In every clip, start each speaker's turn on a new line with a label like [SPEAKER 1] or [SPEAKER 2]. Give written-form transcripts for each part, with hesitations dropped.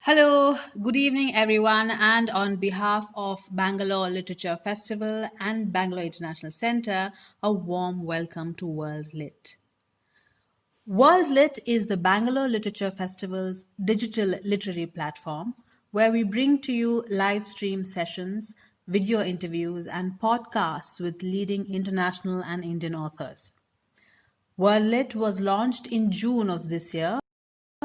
[SPEAKER 1] Hello, good evening, everyone, and on behalf of Bangalore Literature Festival and Bangalore International Centre, a warm welcome to WorldLit. WorldLit is the Bangalore Literature Festival's digital literary platform where we bring to you live stream sessions, video interviews, and podcasts with leading international and Indian authors. WorldLit was launched in June of this year,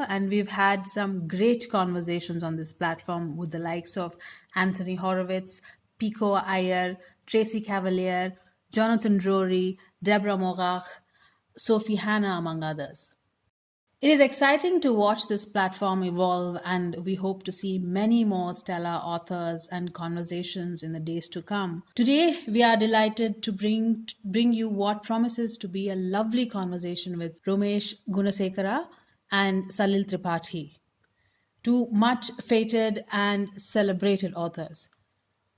[SPEAKER 1] and we've had some great conversations on this platform with the likes of Anthony Horowitz, Pico Iyer, Tracy Cavalier, Jonathan Drury, Deborah Mogach, Sophie Hanna, among others. It is exciting to watch this platform evolve, and we hope to see many more stellar authors and conversations in the days to come. Today, we are delighted to bring you what promises to be a lovely conversation with Romesh Gunesekera and Salil Tripathi, two much feted and celebrated authors.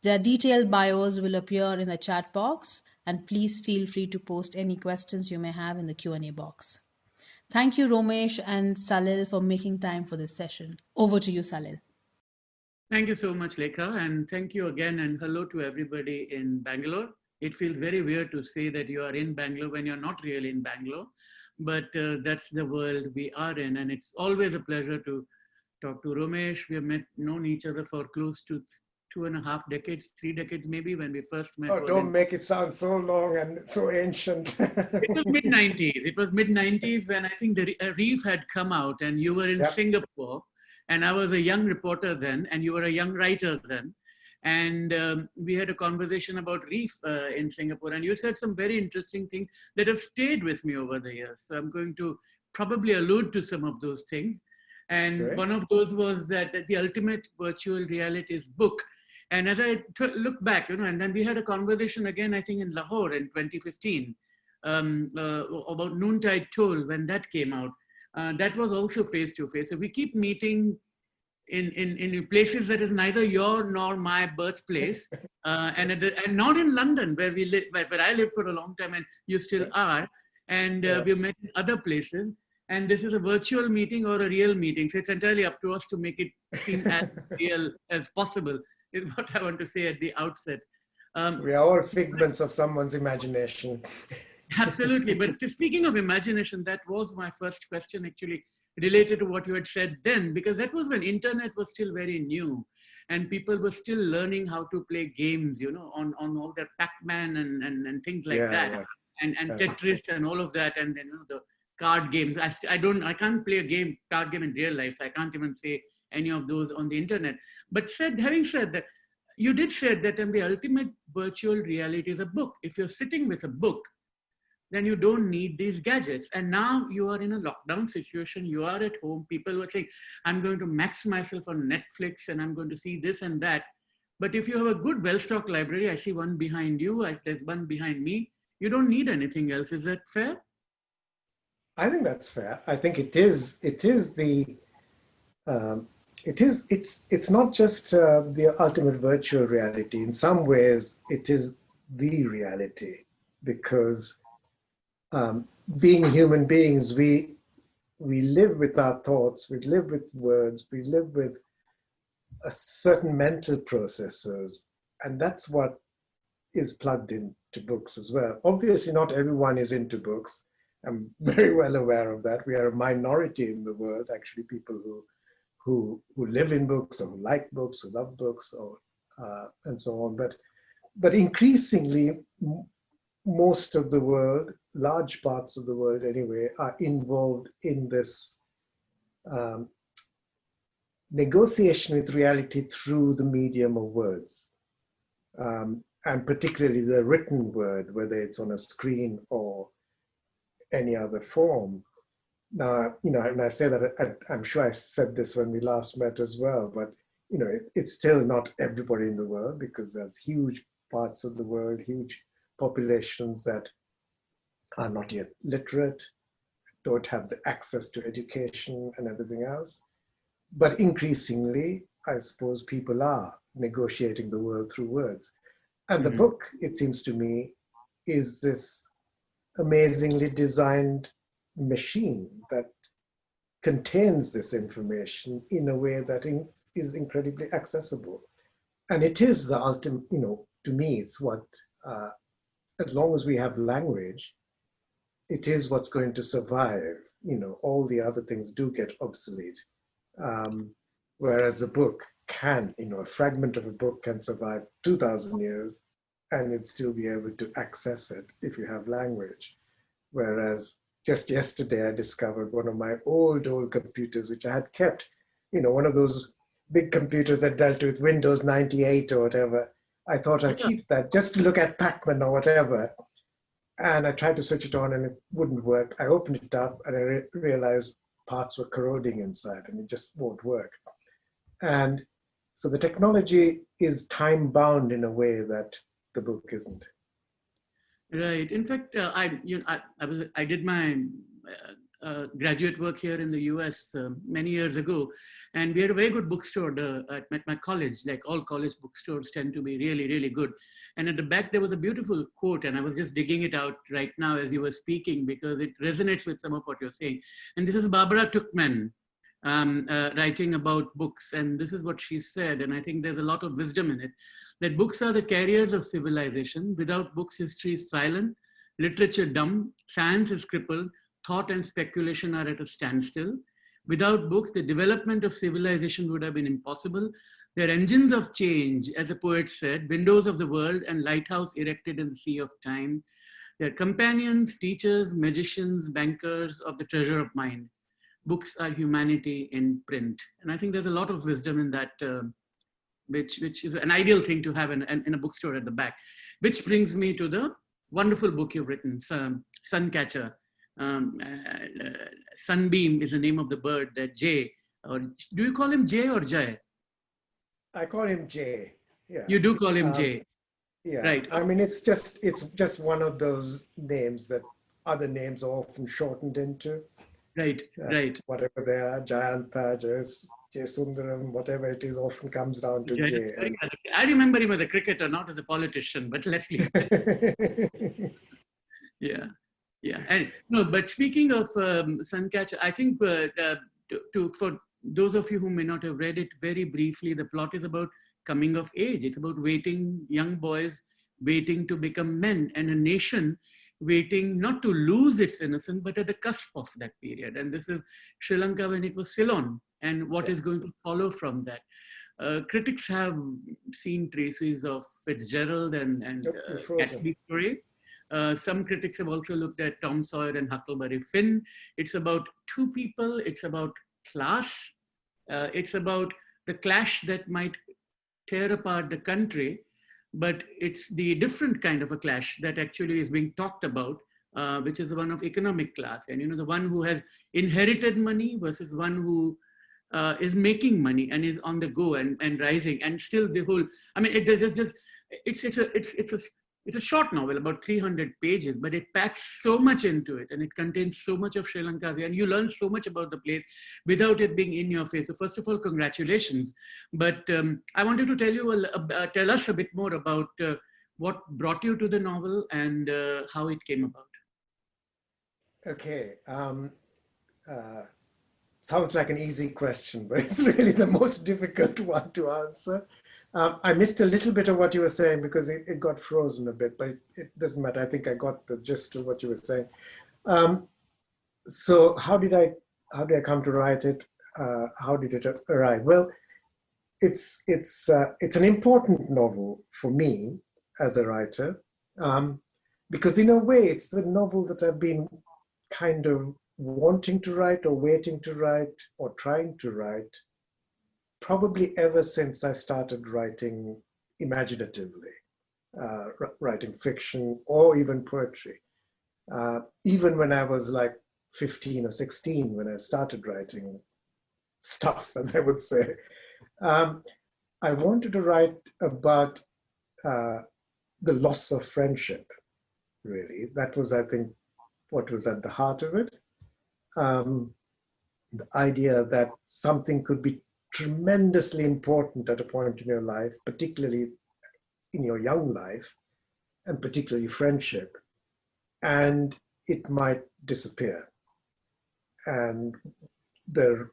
[SPEAKER 1] Their detailed bios will appear in the chat box, and please feel free to post any questions you may have in the Q&A box. Thank you, Romesh and Salil, for making time for this session. Over to you, Salil.
[SPEAKER 2] Thank you so much, Lekha, and thank you again, and hello to everybody in Bangalore. It feels very weird to say that you are in Bangalore when you're not really in Bangalore, but that's the world we are in, and it's always a pleasure to talk to Romesh. We have known each other for close to 2.5 decades, 3 decades maybe, when we first met.
[SPEAKER 3] Oh, don't make it sound so long and so ancient.
[SPEAKER 2] It was mid-90s. It was mid-90s when I think the Reef had come out, and you were in Singapore, and I was a young reporter then, and you were a young writer then. And we had a conversation about Reef in Singapore, and you said some very interesting things that have stayed with me over the years. So I'm going to probably allude to some of those things. And one of those was that the ultimate virtual reality is book. And as I look back, and then we had a conversation again, I think in Lahore in 2015, about Noontide Toll when that came out. That was also face-to-face. So we keep meeting in places that is neither your nor my birthplace, and not in London where we live, where I lived for a long time, and you still are. And we've met in other places. And this is a virtual meeting or a real meeting. So it's entirely up to us to make it seem as real as possible, is what I want to say at the outset.
[SPEAKER 3] We are all figments of someone's imagination.
[SPEAKER 2] Absolutely. But speaking of imagination, that was my first question, actually, related to what you had said then, because that was when internet was still very new and people were still learning how to play games, on all their Pac-Man and things like that, and Tetris and all of that, and then the card games. I can't play a card game in real life, so I can't even say any of those on the internet. But having said that, you did say that the ultimate virtual reality is a book. If you're sitting with a book, then you don't need these gadgets. And now you are in a lockdown situation, you are at home, people were saying, I'm going to max myself on Netflix and I'm going to see this and that. But if you have a good well-stocked library, I see one behind you, there's one behind me, you don't need anything else. Is that fair?
[SPEAKER 3] I think that's fair. I think it's not just the ultimate virtual reality. In some ways, it is the reality, because being human beings, we live with our thoughts, we live with words, we live with a certain mental processes, and that's what is plugged into books as well. Obviously, not everyone is into books. I'm very well aware of that. We are a minority in the world, actually, people who live in books, or who like books, who love books, or and so on. But increasingly, most of the world, large parts of the world anyway, are involved in this negotiation with reality through the medium of words, and particularly the written word, whether it's on a screen or any other form. Now, and I say that, I'm sure I said this when we last met as well, but it's still not everybody in the world, because there's huge parts of the world, huge populations that are not yet literate, don't have the access to education and everything else. But increasingly, I suppose people are negotiating the world through words. And the book, it seems to me, is this amazingly designed machine that contains this information in a way that is incredibly accessible. And it is the ultimate, to me, it's what, as long as we have language, it is what's going to survive. All the other things do get obsolete. Whereas the book can, a fragment of a book can survive 2,000 years and you'd still be able to access it if you have language. Whereas just yesterday, I discovered one of my old computers, which I had kept, one of those big computers that dealt with Windows 98 or whatever. I thought I'd keep that just to look at Pac-Man or whatever. And I tried to switch it on and it wouldn't work. I opened it up and I realized parts were corroding inside and it just won't work. And so the technology is time bound in a way that the book isn't.
[SPEAKER 2] Right. In fact, I did my graduate work here in the US many years ago, and we had a very good bookstore at my college. Like all college bookstores tend to be really, really good. And at the back there was a beautiful quote, and I was just digging it out right now as you were speaking because it resonates with some of what you're saying. And this is Barbara Tuchman writing about books, and this is what she said, and I think there's a lot of wisdom in it. That books are the carriers of civilization. Without books, history is silent, literature dumb, science is crippled, thought and speculation are at a standstill. Without books, the development of civilization would have been impossible. They're engines of change, as the poet said, windows of the world and lighthouse erected in the sea of time. They're companions, teachers, magicians, bankers of the treasure of mind. Books are humanity in print. And I think there's a lot of wisdom in that which is an ideal thing to have in a bookstore at the back. Which brings me to the wonderful book you've written, Suncatcher. Sunbeam is the name of the bird that Jay, or do you call him Jay or Jay?
[SPEAKER 3] I call him Jay. Yeah.
[SPEAKER 2] You do call him Jay.
[SPEAKER 3] Yeah.
[SPEAKER 2] Right.
[SPEAKER 3] I mean, it's just one of those names that other names are often shortened into.
[SPEAKER 2] Right, right.
[SPEAKER 3] Whatever they are, Jayanta, Jay Sundaram, whatever it is, often comes down to Jay.
[SPEAKER 2] I remember him as a cricketer, not as a politician, but let's leave it. Yeah, yeah. And no, but speaking of Suncatcher, I think for those of you who may not have read it very briefly, the plot is about coming of age. It's about young boys waiting to become men, and a nation waiting not to lose its innocence, but at the cusp of that period. And this is Sri Lanka when it was Ceylon, and what is going to follow from that. Critics have seen traces of Fitzgerald and Gatsby's story. Some critics have also looked at Tom Sawyer and Huckleberry Finn. It's about two people, it's about class, it's about the clash that might tear apart the country, but it's the different kind of a clash that actually is being talked about, which is the one of economic class. And the one who has inherited money versus one who is making money and is on the go and rising. And still the whole, I mean, it's a short novel, about 300 pages, but it packs so much into it and it contains so much of Sri Lanka, and you learn so much about the place without it being in your face. So first of all, congratulations. But I wanted to tell us a bit more about what brought you to the novel and how it came about.
[SPEAKER 3] Okay. Sounds like an easy question, but it's really the most difficult one to answer. I missed a little bit of what you were saying because it got frozen a bit, but it doesn't matter. I think I got the gist of what you were saying. So how did I come to write it? How did it arrive? Well, it's an important novel for me as a writer, because in a way it's the novel that I've been kind of wanting to write or waiting to write or trying to write probably ever since I started writing imaginatively, writing fiction or even poetry. Even when I was like 15 or 16, when I started writing stuff, as I would say, I wanted to write about the loss of friendship, really. That was, I think, what was at the heart of it. The idea that something could be tremendously important at a point in your life, particularly in your young life, and particularly friendship, and it might disappear. And the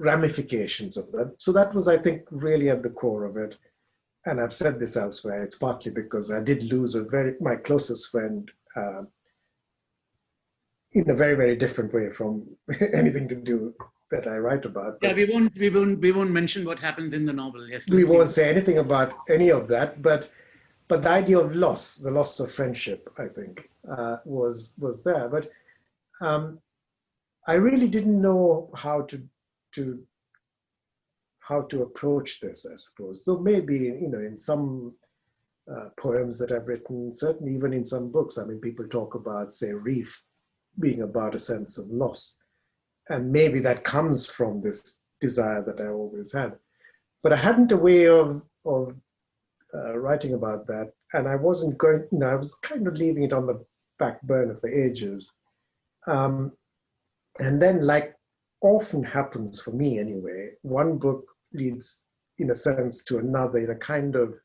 [SPEAKER 3] ramifications of that. So that was, I think, really at the core of it. And I've said this elsewhere. It's partly because I did lose my closest friend in a very, very different way from anything to do that I write about.
[SPEAKER 2] Yeah, we won't mention what happens in the novel. Yes,
[SPEAKER 3] we won't say anything about any of that. But the idea of loss, the loss of friendship, I think, was there. But I really didn't know how to approach this, I suppose. So maybe, in some poems that I've written, certainly even in some books, I mean, people talk about, say, Reef being about a sense of loss. And maybe that comes from this desire that I always had. But I hadn't a way of writing about that. And I wasn't going, I was kind of leaving it on the back burner for ages. And then, like often happens for me anyway, one book leads, in a sense, to another in a kind of,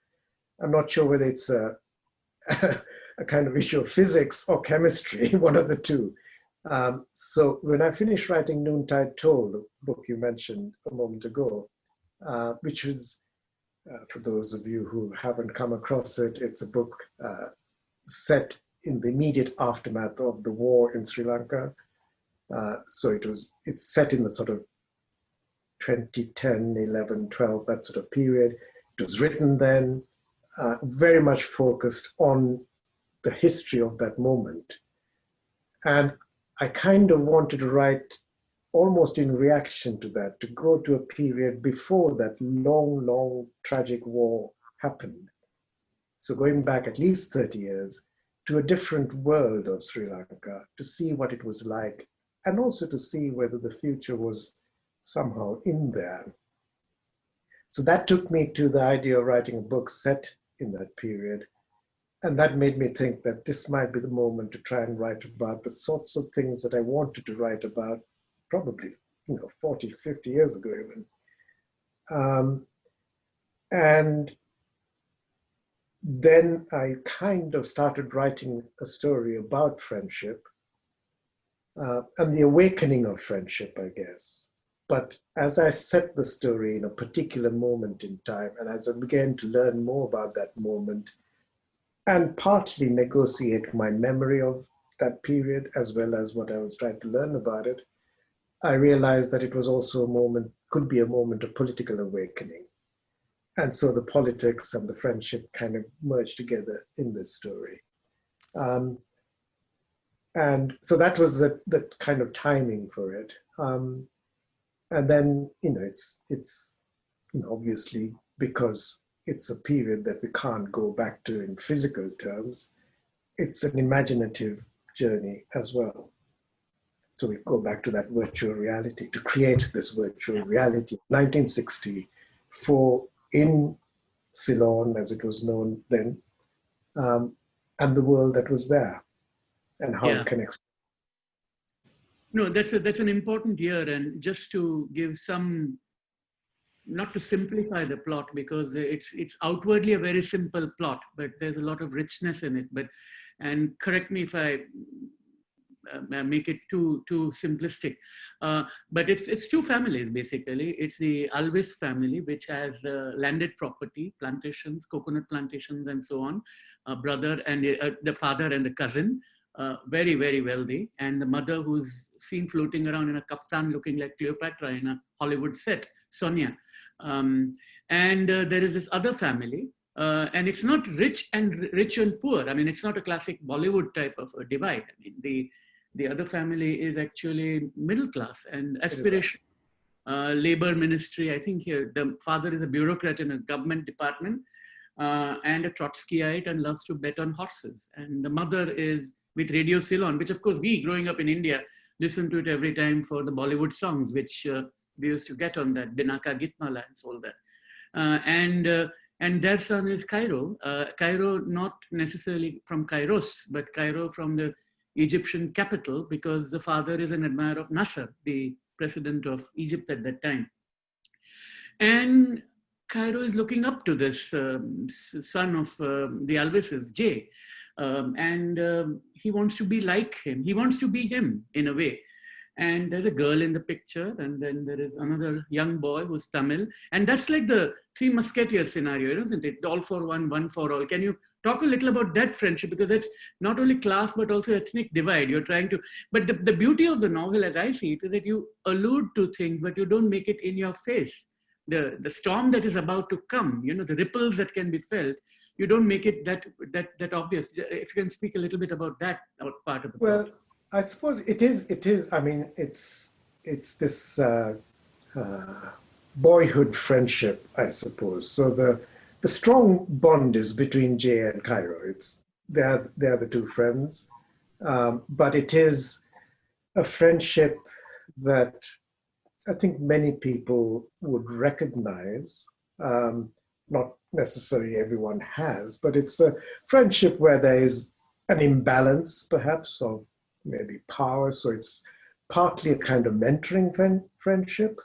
[SPEAKER 3] I'm not sure whether it's a kind of issue of physics or chemistry, one of the two. So when I finished writing Noontide Toll, the book you mentioned a moment ago, which was, for those of you who haven't come across it, it's a book set in the immediate aftermath of the war in Sri Lanka. So it's set in the sort of 2010, 11, 12, that sort of period. It was written then, very much focused on the history of that moment. And I kind of wanted to write almost in reaction to that, to go to a period before that long, long tragic war happened. So going back at least 30 years to a different world of Sri Lanka, to see what it was like, and also to see whether the future was somehow in there. So that took me to the idea of writing a book set in that period. And that made me think that this might be the moment to try and write about the sorts of things that I wanted to write about probably, 40, 50 years ago even. And then I kind of started writing a story about friendship and the awakening of friendship, I guess. But as I set the story in a particular moment in time, and as I began to learn more about that moment, and partly negotiate my memory of that period, as well as what I was trying to learn about it, I realized that it was also could be a moment of political awakening. And so the politics and the friendship kind of merged together in this story. And so that was the kind of timing for it. And then, it's obviously, because it's a period that we can't go back to in physical terms, it's an imaginative journey as well. So we go back to that virtual reality, to create this virtual reality. 1964 in Ceylon, as it was known then, and the world that was there, and how it connects.
[SPEAKER 2] No, that's an important year, and just to give some, not to simplify the plot, because it's outwardly a very simple plot, but there's a lot of richness in it. And correct me if I make it too simplistic, but it's two families basically. It's the Alvis family, which has landed property, plantations, coconut plantations, and so on. A brother and the father and the cousin, very, very wealthy, and the mother who's seen floating around in a kaftan looking like Cleopatra in a Hollywood set, Sonia. And there is this other family, and it's not rich and poor. I mean, it's not a classic Bollywood type of a divide. I mean, the other family is actually middle class and aspiration. Labor ministry, I think here, the father is a bureaucrat in a government department and a Trotskyite and loves to bet on horses. And the mother is with Radio Ceylon, which of course we, growing up in India, listen to it every time for the Bollywood songs, which we used to get on that, Binaka Gitmala and all that. And their son is Cairo. Cairo, not necessarily from Kairos, but Cairo from the Egyptian capital, because the father is an admirer of Nasser, the president of Egypt at that time. And Cairo is looking up to this son of the Alvises, Jay. And he wants to be like him. He wants to be him in a way. and there's a girl in the picture, and then there is another young boy who's Tamil, and that's like the Three Musketeers scenario, isn't it? All for one, one for all. Can you talk a little about that friendship? Because it's not only class, but also ethnic divide. You're trying to, but the beauty of the novel, as I see it, is that you allude to things, but you don't make it in your face. The storm that is about to come, you know, the ripples that can be felt, you don't make it that obvious. If you can speak a little bit about that part of the
[SPEAKER 3] Well, I suppose it is. I mean, it's this boyhood friendship, I suppose. So the strong bond is between Jay and Cairo. They're the two friends, but it is a friendship that I think many people would recognize. Not necessarily everyone has, but it's a friendship where there is an imbalance, perhaps, of maybe power. So it's partly a kind of mentoring friendship.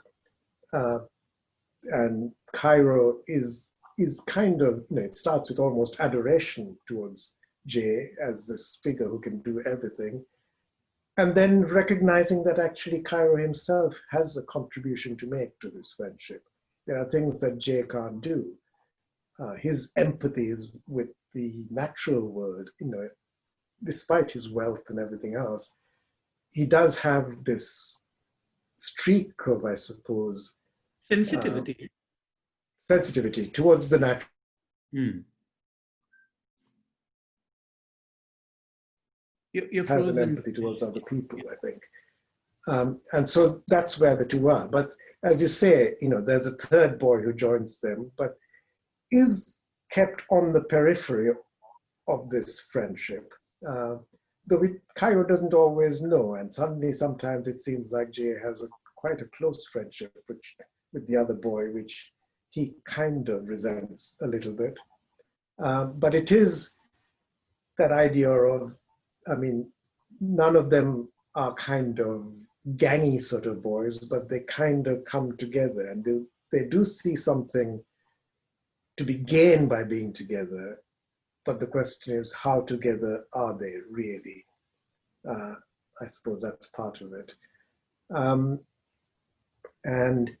[SPEAKER 3] And Cairo is kind of, you know, it starts with almost adoration towards Jay as this figure who can do everything. And then recognizing that actually Cairo himself has a contribution to make to this friendship. There are things that Jay can't do. His empathy is with the natural world, you know, despite his wealth and everything else, he does have this streak of, I suppose, sensitivity towards the natural.
[SPEAKER 2] You're
[SPEAKER 3] has an empathy towards other people, I think. And so that's where the two are. But as you say, you know, there's a third boy who joins them, but is kept on the periphery of this friendship. Though Cairo doesn't always know, and suddenly sometimes it seems like Jay has quite a close friendship with the other boy, which he kind of resents a little bit. But it is that idea of, I mean, none of them are kind of gangy sort of boys, but they kind of come together, and they do see something to be gained by being together. But the question is, how together are they really? I suppose that's part of it. And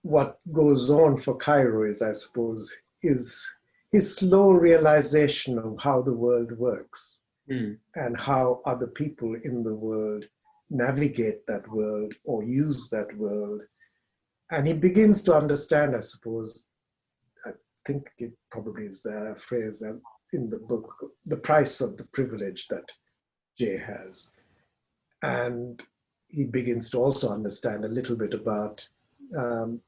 [SPEAKER 3] what goes on for Cairo is, I suppose, is his slow realization of how the world works and how other people in the world navigate that world or use that world. And he begins to understand, I suppose, I think it probably is a phrase in the book, the price of the privilege that Jay has. And he begins to also understand a little bit about the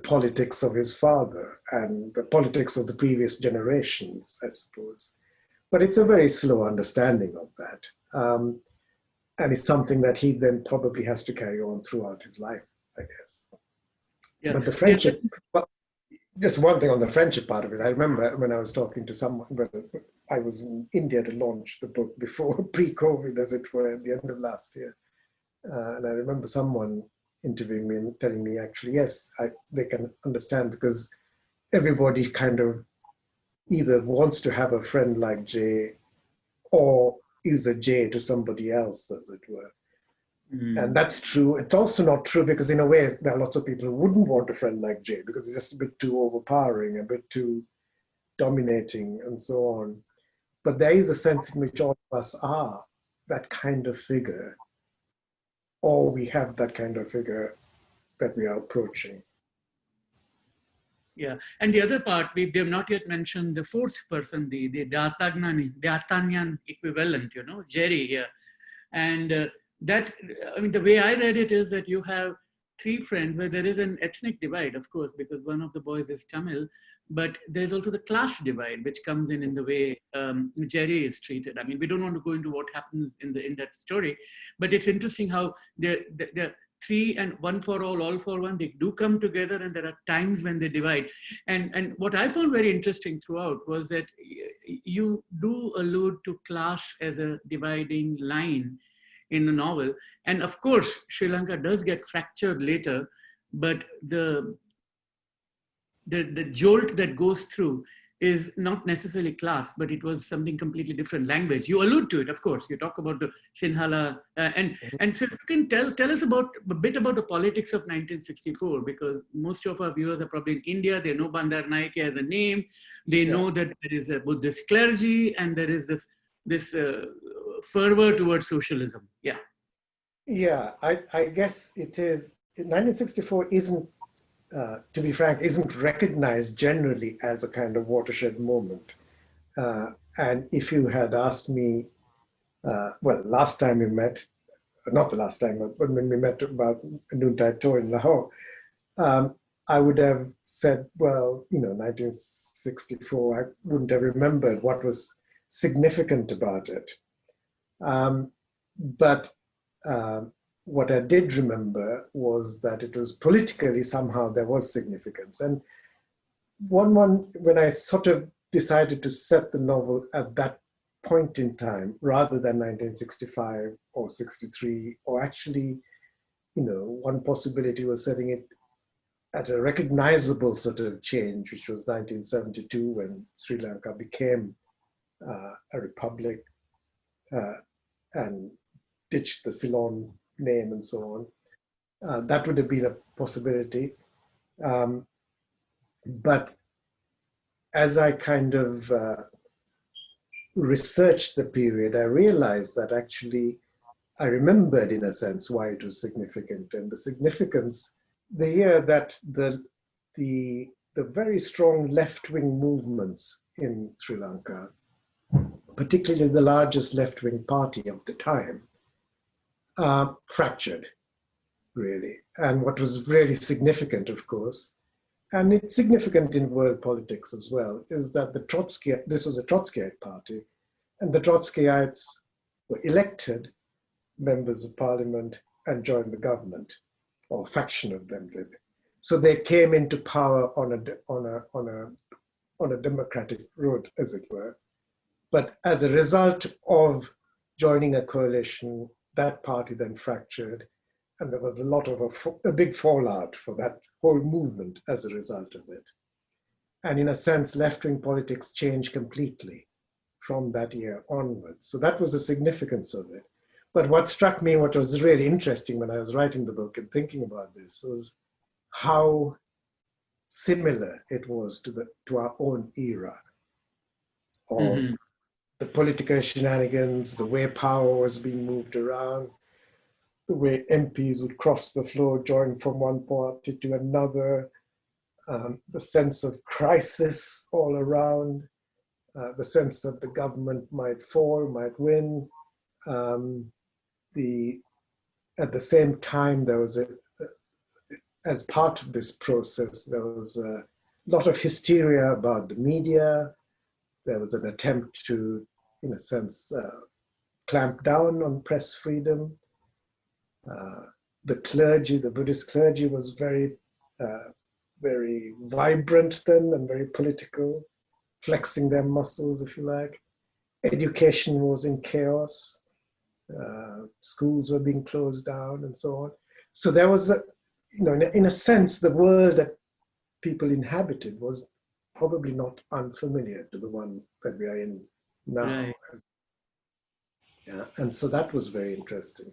[SPEAKER 3] politics of his father and the politics of the previous generations, I suppose. But it's a very slow understanding of that. And it's something that he then probably has to carry on throughout his life, I guess. Yeah. But the friendship, just one thing on the friendship part of it. I remember when I was talking to someone, I was in India to launch the book before pre-COVID, as it were, at the end of last year. And I remember someone interviewing me and telling me, actually, yes, they can understand, because everybody kind of either wants to have a friend like Jay or is a Jay to somebody else, as it were. And that's true. It's also not true, because in a way, there are lots of people who wouldn't want a friend like Jay because he's just a bit too overpowering, a bit too dominating, and so on. But there is a sense in which all of us are that kind of figure, or we have that kind of figure that we are approaching.
[SPEAKER 2] Yeah, and the other part, we have not yet mentioned the fourth person, the Atanyan equivalent, you know, Jerry here. And that, I mean, the way I read it is that you have three friends where there is an ethnic divide, of course, because one of the boys is Tamil, but there's also the class divide, which comes in the way Jerry is treated. I mean, we don't want to go into what happens in that story, but it's interesting how they're three and one for all for one, they do come together, and there are times when they divide. And what I found very interesting throughout was that you do allude to class as a dividing line in the novel. And of course, Sri Lanka does get fractured later, but the jolt that goes through is not necessarily class, but it was something completely different, language. You allude to it, of course. You talk about the Sinhala, and so if you can tell us about a bit about the politics of 1964, because most of our viewers are probably in India. They know Bandar Naike as a name. They know that there is a Buddhist clergy, and there is this fervor towards socialism. Yeah.
[SPEAKER 3] Yeah, I guess it is. 1964 isn't, to be frank, isn't recognized generally as a kind of watershed moment. And if you had asked me, well, last time we met, not the last time, but when we met about noontide tour in Lahore, I would have said, well, 1964, I wouldn't have remembered what was significant about it. But what I did remember was that it was politically somehow there was significance. And when I sort of decided to set the novel at that point in time, rather than 1965 or 63, or actually, one possibility was setting it at a recognizable sort of change, which was 1972 when Sri Lanka became a republic and ditched the Ceylon name and so on. That would have been a possibility. But as I kind of researched the period, I realized that actually I remembered, in a sense, why it was significant. And the significance, the year that the very strong left-wing movements in Sri Lanka, particularly the largest left-wing party of the time, fractured, really. And what was really significant, of course, and it's significant in world politics as well, is that this was a Trotskyite party, and the Trotskyites were elected members of parliament and joined the government, or a faction of them did. So they came into power on a democratic road, as it were. But as a result of joining a coalition, that party then fractured, and there was a lot of a big fallout for that whole movement as a result of it. And in a sense, left-wing politics changed completely from that year onwards. So that was the significance of it. But what struck me, what was really interesting when I was writing the book and thinking about this, was how similar it was to our own era of the political shenanigans, the way power was being moved around, the way MPs would cross the floor, join from one party to another, the sense of crisis all around, the sense that the government might fall, might win. At the same time, there was as part of this process, there was a lot of hysteria about the media. There was an attempt to, in a sense, clamp down on press freedom. The clergy, the Buddhist clergy, was very, very vibrant then and very political, flexing their muscles, if you like. Education was in chaos. Schools were being closed down and so on. So there was, in a sense, the world that people inhabited was probably not unfamiliar to the one that we are in now.
[SPEAKER 2] Right.
[SPEAKER 3] Yeah, and so that was very interesting.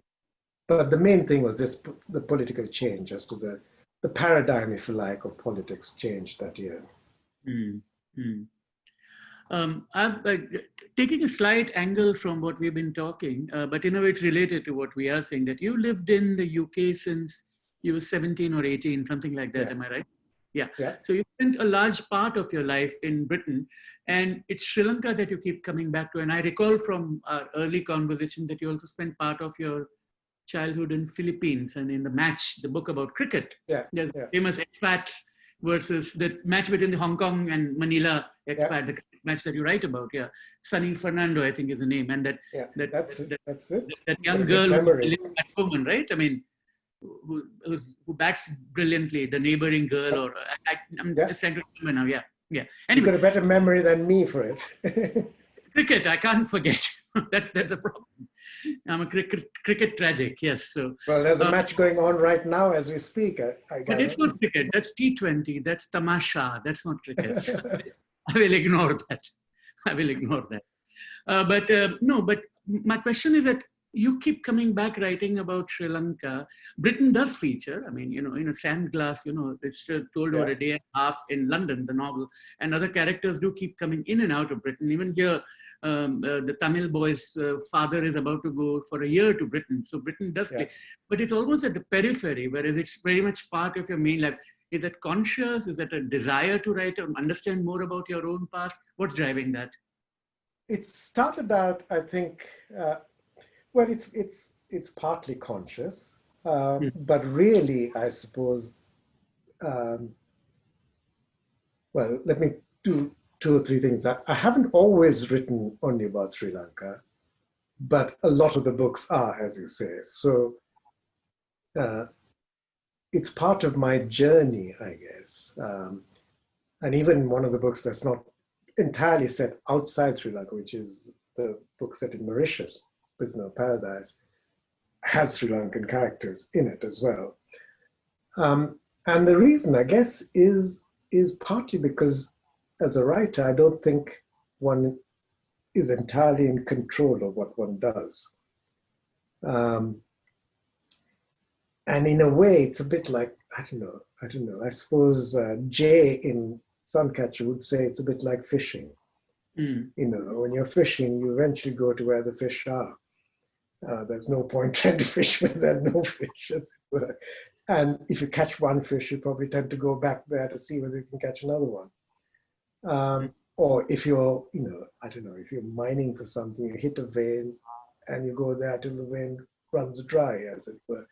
[SPEAKER 3] But the main thing was the political change, as to the paradigm, if you like, of politics changed that year.
[SPEAKER 2] I'm taking a slight angle from what we've been talking, but in a way it's related to what we are saying, that you lived in the UK since you were 17 or 18, something like that, am I right? Yeah. So you spent a large part of your life in Britain, and it's Sri Lanka that you keep coming back to. And I recall from our early conversation that you also spent part of your childhood in Philippines, and in the match, the book about cricket. There's a famous expat versus the match between the Hong Kong and Manila expat, the cricket match that you write about. Sunny Fernando, I think is the name. And that's it. That young girl who lived at home, right? I mean, who bats brilliantly, the neighboring girl, or I'm just trying to remember now. Yeah.
[SPEAKER 3] Anyway, you've got a better memory than me for it.
[SPEAKER 2] Cricket, I can't forget. That's the problem. I'm a cricket tragic, yes. So,
[SPEAKER 3] well, there's a match going on right now as we speak.
[SPEAKER 2] But it's not cricket. That's T20. That's tamasha. That's not cricket. I will ignore that. I will ignore that. No, but my question is that you keep coming back writing about Sri Lanka. Britain does feature, I mean, in a sand glass, it's told over a day and a half in London, the novel, and other characters do keep coming in and out of Britain. Even here, the Tamil boy's father is about to go for a year to Britain. So Britain does play, but it's almost at the periphery, whereas it's very much part of your main life. Is that conscious? Is that a desire to write and understand more about your own past? What's driving that?
[SPEAKER 3] It started out, I think, well, it's partly conscious, but really, I suppose, well, let me do two or three things. I haven't always written only about Sri Lanka, but a lot of the books are, as you say. So it's part of my journey, I guess. And even one of the books that's not entirely set outside Sri Lanka, which is the book set in Mauritius, Prisoner of Paradise, has Sri Lankan characters in it as well. And the reason, I guess, is partly because as a writer, I don't think one is entirely in control of what one does. And in a way, it's a bit like, I don't know. I suppose Jay in Suncatcher would say it's a bit like fishing. When you're fishing, you eventually go to where the fish are. There's no point trying to fish where there are no fish, as it were. And if you catch one fish, you probably tend to go back there to see whether you can catch another one. Or if you're, I don't know, if you're mining for something, you hit a vein and you go there till the vein runs dry, as it were.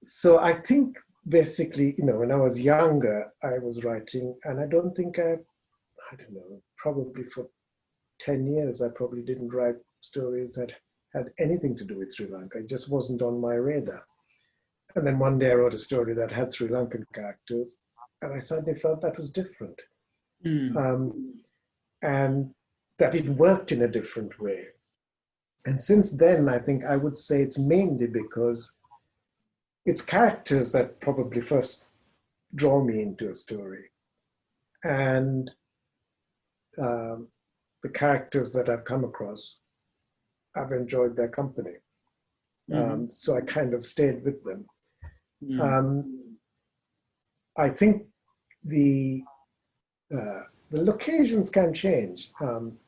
[SPEAKER 3] So I think basically, when I was younger, I was writing, and I don't think I don't know, probably for 10 years, I probably didn't write stories that had anything to do with Sri Lanka. It just wasn't on my radar. And then one day I wrote a story that had Sri Lankan characters, and I suddenly felt that was different. And that it worked in a different way. And since then, I think I would say it's mainly because it's characters that probably first draw me into a story. And the characters that I've come across, I've enjoyed their company. So I kind of stayed with them. I think the locations can change. And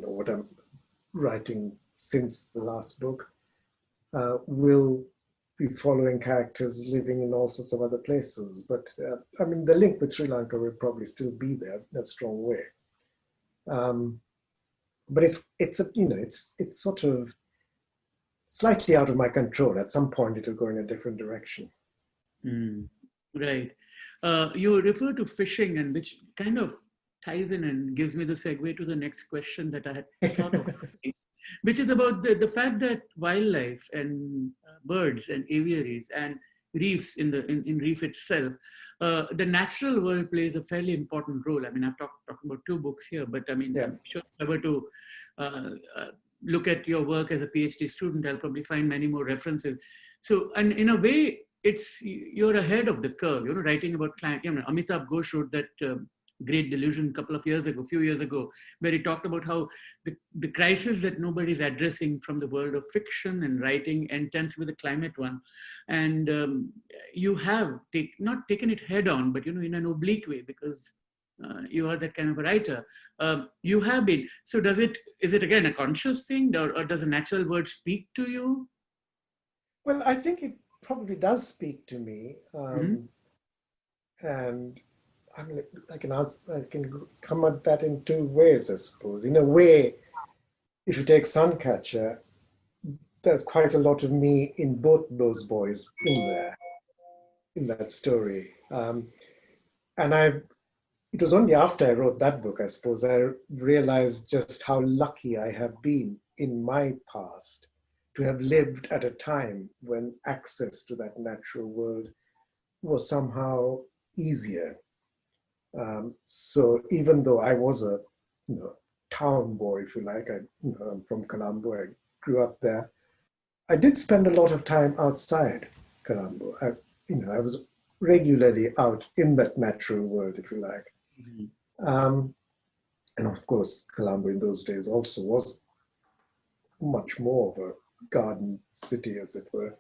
[SPEAKER 3] what I'm writing since the last book will be following characters living in all sorts of other places. But the link with Sri Lanka will probably still be there in a strong way. But it's sort of slightly out of my control. At some point, it'll go in a different direction.
[SPEAKER 2] Right. You refer to fishing, and which kind of ties in and gives me the segue to the next question that I had thought of, which is about the fact that wildlife and birds and aviaries and reefs in reef itself, the natural world plays a fairly important role. I've talked about two books here, but I'm sure if I were to look at your work as a PhD student, I'll probably find many more references. So, and in a way, you're ahead of the curve, writing about climate. Amitabh Ghosh wrote that Great Delusion a few years ago, where he talked about how the crisis that nobody's addressing from the world of fiction and writing tends with the climate one. And you have not taken it head on, but in an oblique way, because you are that kind of a writer. You have been. So is it again a conscious thing, or does a natural word speak to you?
[SPEAKER 3] Well, I think it probably does speak to me. And I can come at that in two ways, I suppose. In a way, if you take Suncatcher, there's quite a lot of me in both those boys in that story. It was only after I wrote that book, I suppose, I realized just how lucky I have been in my past to have lived at a time when access to that natural world was somehow easier. So even though I was a town boy, if you like, I'm from Colombo, I grew up there, I did spend a lot of time outside Colombo. I was regularly out in that natural world, if you like. And of course, Colombo in those days also was much more of a garden city, as it were.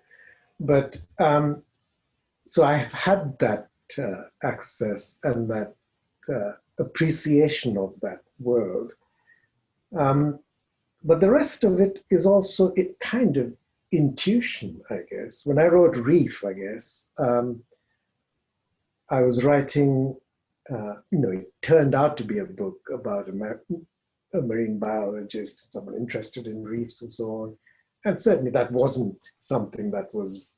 [SPEAKER 3] But so I've had that access and that appreciation of that world. But the rest of it is also it kind of intuition, I guess. When I wrote Reef, I guess, I was writing, it turned out to be a book about a marine biologist, someone interested in reefs and so on. And certainly that wasn't something that was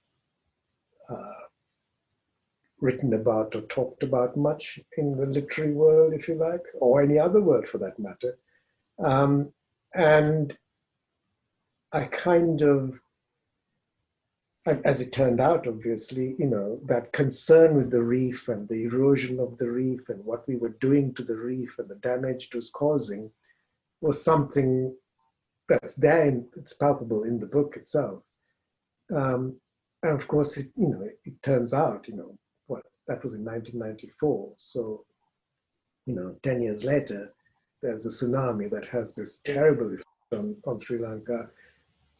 [SPEAKER 3] written about or talked about much in the literary world, if you like, or any other world for that matter. And I kind of, as it turned out, obviously, that concern with the reef and the erosion of the reef and what we were doing to the reef and the damage it was causing was something that's there, it's palpable in the book itself. And of course, it turns out, that was in 1994. So, 10 years later, there's a tsunami that has this terrible effect on Sri Lanka.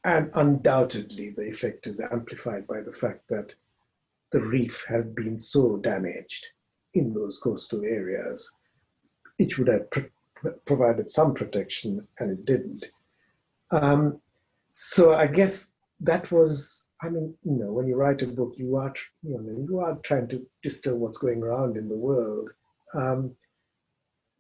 [SPEAKER 3] And undoubtedly, the effect is amplified by the fact that the reef had been so damaged in those coastal areas. It would have provided some protection, and it didn't. So I guess that was, when you write a book, you are trying to distill what's going around in the world.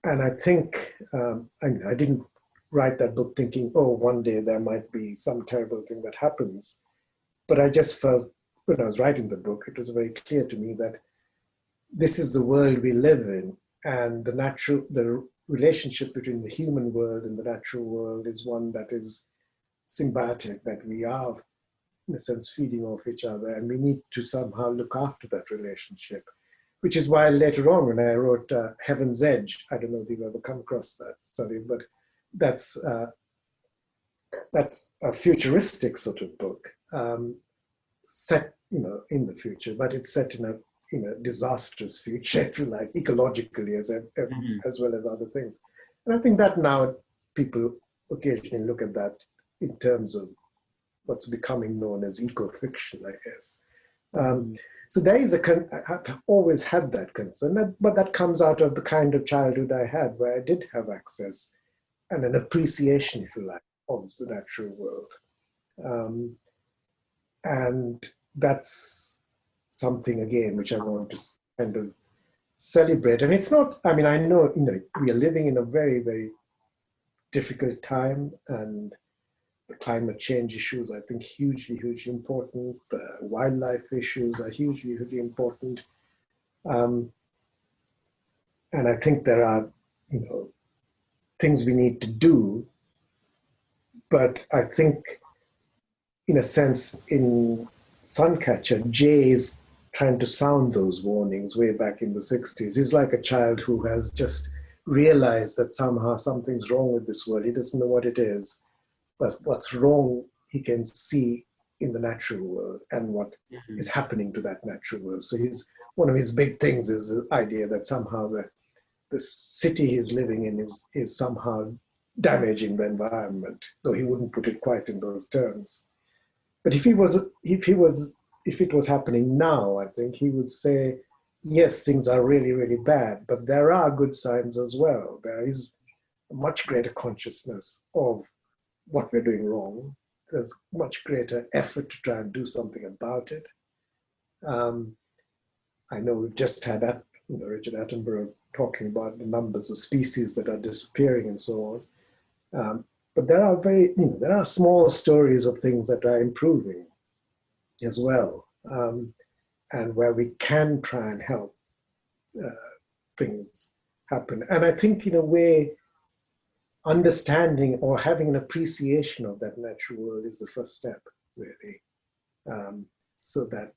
[SPEAKER 3] And I think, I didn't write that book thinking, oh, one day there might be some terrible thing that happens. But I just felt when I was writing the book, it was very clear to me that this is the world we live in, and the relationship between the human world and the natural world is one that is symbiotic, that we are, in a sense, feeding off each other, and we need to somehow look after that relationship. Which is why later on, when I wrote Heaven's Edge, I don't know if you've ever come across that, Salil, but that's a futuristic sort of book, set in the future, but it's set in a disastrous future, if you like, ecologically as well as other things. And I think that now people occasionally look at that in terms of what's becoming known as eco-fiction, I guess. So there is I've always had that concern, but that comes out of the kind of childhood I had, where I did have access and an appreciation, if you like, of the natural world. And that's something, again, which I want to kind of celebrate. And it's not, I know, we are living in a very, very difficult time, and the climate change issues, I think, hugely important. The wildlife issues are hugely important. And I think there are, things we need to do. But I think, in a sense, in Suncatcher, Jay is trying to sound those warnings way back in the 60s. He's like a child who has just realized that somehow something's wrong with this world. He doesn't know what it is. But what's wrong, he can see in the natural world and what is happening to that natural world. So one of his big things is the idea that somehow the city he's living in is somehow damaging the environment, though he wouldn't put it quite in those terms. But if it was happening now, I think he would say, yes, things are really, really bad, but there are good signs as well. There is a much greater consciousness of what we're doing wrong. There's much greater effort to try and do something about it. I know we've just had Richard Attenborough talking about the numbers of species that are disappearing and so on. But there are there are small stories of things that are improving as well, and where we can try and help things happen. And I think, in a way, understanding or having an appreciation of that natural world is the first step, really, so that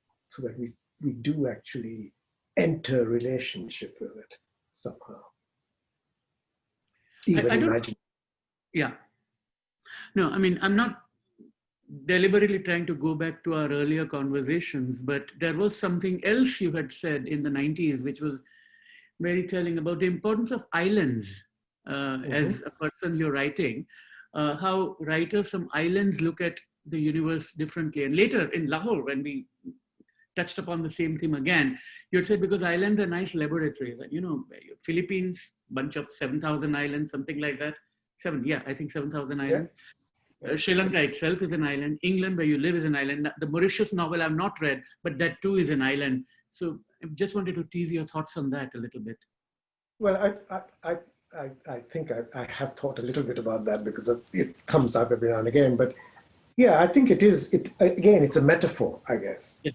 [SPEAKER 3] we do actually enter a relationship with it somehow. Imagine.
[SPEAKER 2] Yeah. No, I'm not deliberately trying to go back to our earlier conversations, but there was something else you had said in the 90s, which was very telling about the importance of islands as a person you're writing, how writers from islands look at the universe differently. And later in Lahore, when we touched upon the same theme again, you had said because islands are nice laboratories. And, you know, Philippines, bunch of 7,000 islands, something like that. I think 7,000 islands.
[SPEAKER 3] Yeah.
[SPEAKER 2] Sri Lanka itself is an island. England, where you live, is an island. The Mauritius novel I've not read, but that too is an island. So I just wanted to tease your thoughts on that a little bit.
[SPEAKER 3] Well, I think I have thought a little bit about that because it comes up every now and again. But yeah, I think it is. Again, it's a metaphor, I guess.
[SPEAKER 2] Yes.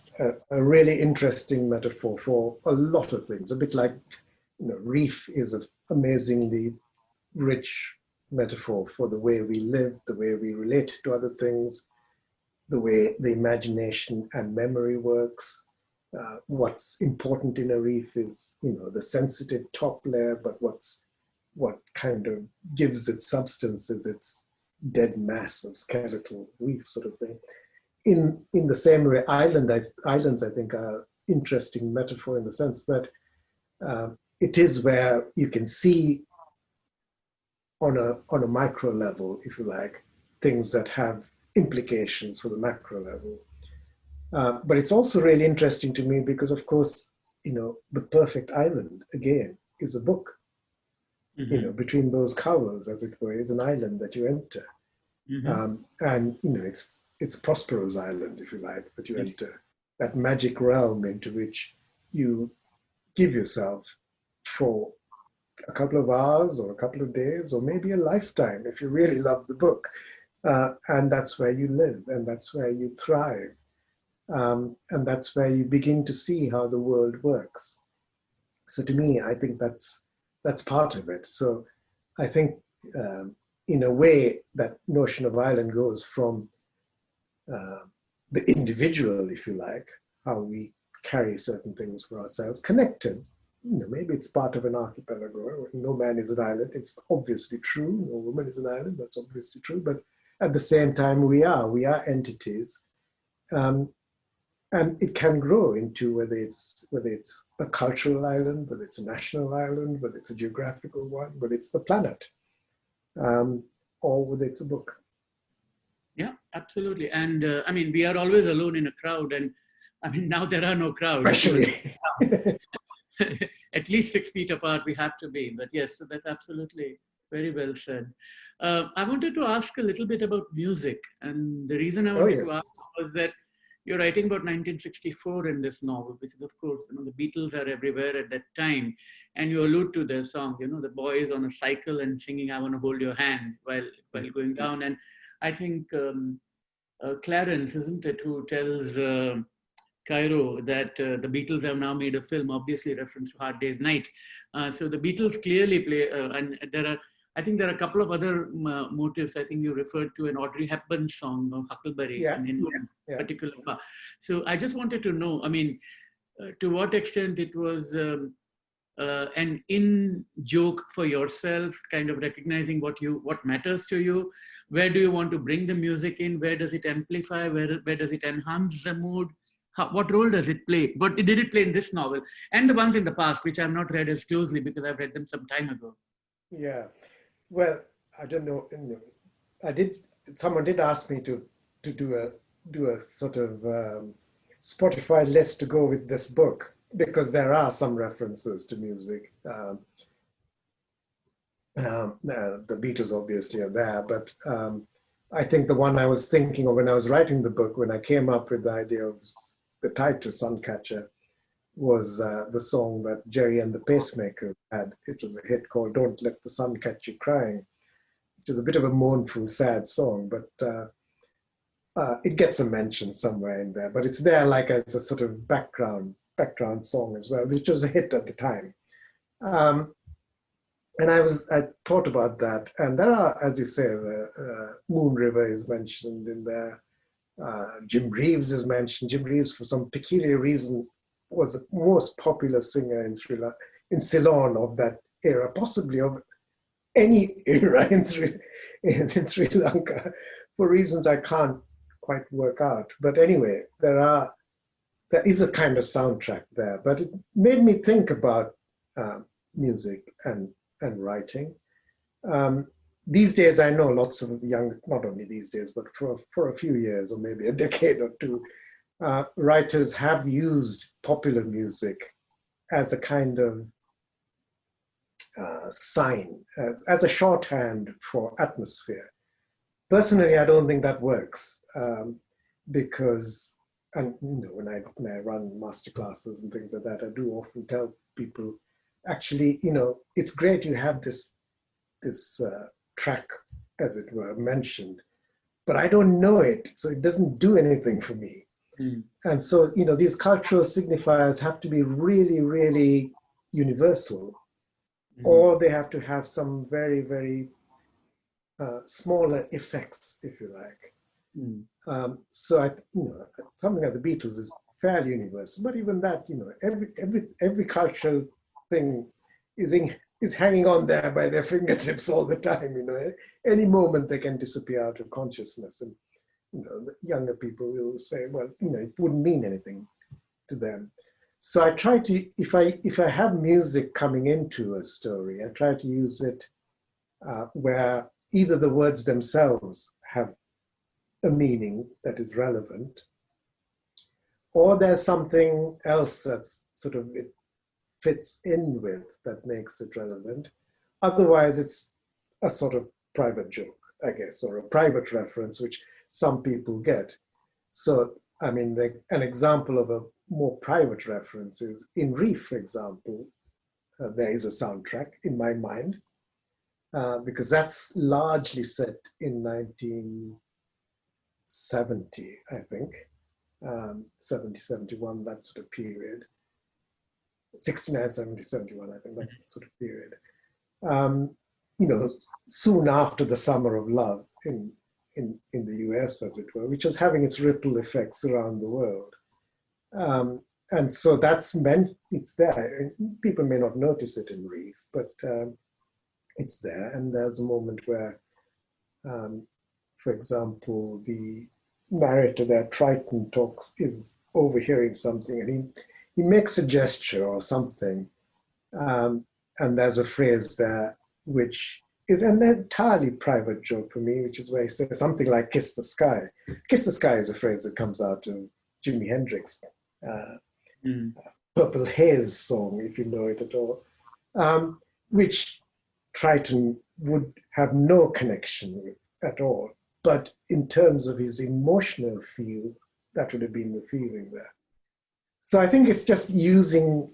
[SPEAKER 3] A really interesting metaphor for a lot of things. A bit like, you know, reef is an amazingly rich metaphor for the way we live, the way we relate to other things, the way the imagination and memory works. What's important in a reef is, you know, the sensitive top layer, but what kind of gives it substance is its dead mass of skeletal reef sort of thing. In the same way, islands, I think, are interesting metaphor in the sense that it is where you can see on a micro level, if you like, things that have implications for the macro level. But it's also really interesting to me because, of course, you know, The Perfect Island, again, is a book. You know, between those covers, as it were, is an island that you enter. And, you know, it's Prospero's island, if you like, that you enter, that magic realm into which you give yourself for a couple of hours or a couple of days or maybe a lifetime if you really love the book. And that's where you live and that's where you thrive. And that's where you begin to see how the world works. So to me, I think that's part of it. So I think in a way that notion of island goes from the individual, if you like, how we carry certain things for ourselves, connected. You know, maybe it's part of an archipelago. No man is an island. It's obviously true. No woman is an island. That's obviously true. But at the same time, we are entities. And it can grow into whether it's a cultural island, whether it's a national island, whether it's a geographical one, whether it's the planet, or whether it's a book.
[SPEAKER 2] Yeah, absolutely. And I mean, we are always alone in a crowd, and I mean, now there are no crowds.
[SPEAKER 3] Especially.
[SPEAKER 2] At least 6 feet apart we have to be. But yes, so that's absolutely very well said. I wanted to ask a little bit about music, and the reason I wanted to ask was that you're writing about 1964 in this novel, which is, of course, you know, the Beatles are everywhere at that time. And you allude to their song, you know, the boys on a cycle and singing, I Want to Hold Your Hand while going down. And I think Clarence, isn't it, who tells Cairo that the Beatles have now made a film, obviously reference to Hard Day's Night. So the Beatles clearly play, and I think there are a couple of other motives. I think you referred to an Audrey Hepburn song of Huckleberry in particular. So I just wanted to know, I mean, to what extent it was an in-joke for yourself, kind of recognizing what matters to you. Where do you want to bring the music in? Where does it amplify? Where does it enhance the mood? What role does it play? But did it play in this novel? And the ones in the past, which I've not read as closely because I've read them some time ago.
[SPEAKER 3] Yeah. Well, I don't know. Someone did ask me to do a sort of Spotify list to go with this book because there are some references to music. The Beatles obviously are there, but I think the one I was thinking of when I was writing the book, when I came up with the idea of the title Suncatcher, was the song that Jerry and the Pacemakers had. It was a hit called Don't Let the Sun Catch You Crying, which is a bit of a mournful, sad song, but it gets a mention somewhere in there. But it's there like as a sort of background song as well, which was a hit at the time. And I thought about that, and there are, as you say, Moon River is mentioned in there. Jim Reeves is mentioned. Jim Reeves, for some peculiar reason, was the most popular singer in Ceylon of that era, possibly of any era in Sri Lanka, for reasons I can't quite work out. But anyway, there is a kind of soundtrack there. But it made me think about music and writing. These days, I know lots of young, not only these days, but for a few years or maybe a decade or two, writers have used popular music as a kind of sign, as a shorthand for atmosphere. Personally, I don't think that works because, and when I run master classes and things like that, I do often tell people, actually, it's great you have this track, as it were, mentioned, but I don't know it, so it doesn't do anything for me. And so, these cultural signifiers have to be really, really universal, or they have to have some very, very smaller effects, if you like. So, something like the Beatles is fairly universal, but even that, every cultural thing is hanging on there by their fingertips all the time. Any moment they can disappear out of consciousness, and the younger people will say, well, it wouldn't mean anything to them. So I try to, if I have music coming into a story, I try to use it where either the words themselves have a meaning that is relevant, or there's something else that's sort of it fits in with that makes it relevant. Otherwise, it's a sort of private joke, I guess, or a private reference, which some people get. So, I mean, an example of a more private reference is in Reef, for example, there is a soundtrack in my mind, because that's largely set in 1970, I think, 70, 71, that sort of period. 69, 70, 71, I think, that sort of period. Soon after the Summer of Love in the US, as it were, which was having its ripple effects around the world. And so that's meant, it's there. People may not notice it in Reef, but it's there. And there's a moment where, for example, the narrator there, Triton, is overhearing something, and he makes a gesture or something. And there's a phrase there which is an entirely private joke for me, which is where he says something like "kiss the sky." "Kiss the sky" is a phrase that comes out of Jimi Hendrix' Purple Haze song, if you know it at all, which Triton would have no connection with at all. But in terms of his emotional feel, that would have been the feeling there. So I think it's just using